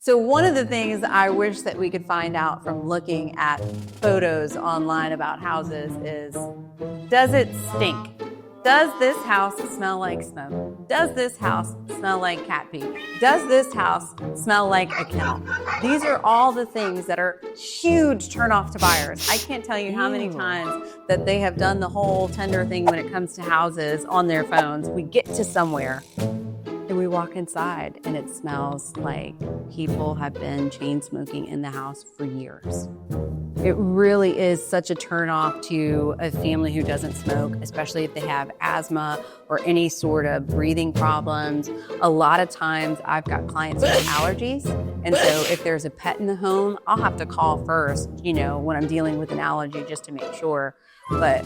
So one of the things I wish that we could find out from looking at photos online about houses is, does it stink? Does this house smell like smoke? Does this house smell like cat pee? Does this house smell like a kennel? These are all the things that are huge turnoff to buyers. I can't tell you how many times that they have done the whole Tinder thing when it comes to houses on their phones. We get to somewhere and we walk inside and it smells like people have been chain smoking in the house for years. It really is such a turnoff to a family who doesn't smoke, especially if they have asthma or any sort of breathing problems. A lot of times I've got clients with allergies. And so if there's a pet in the home, I'll have to call first, when I'm dealing with an allergy just to make sure. But,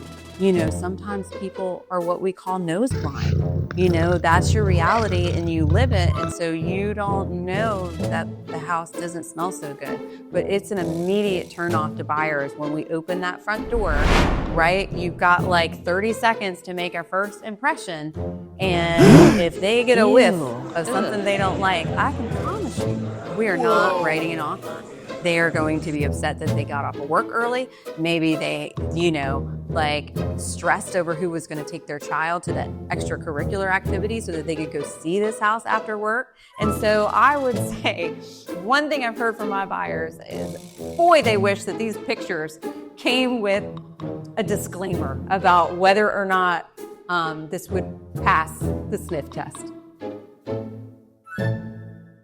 sometimes people are what we call nose blind. That's your reality and you live it. And so you don't know that the house doesn't smell so good. But it's an immediate turn off to buyers when we open that front door, right? You've got like 30 seconds to make a first impression. And if they get a whiff of something they don't like, I can promise you, we are not writing an offer. They are going to be upset that they got off of work early. Maybe they, stressed over who was going to take their child to that extracurricular activity so that they could go see this house after work. And so I would say one thing I've heard from my buyers is, boy, they wish that these pictures came with a disclaimer about whether or not this would pass the sniff test.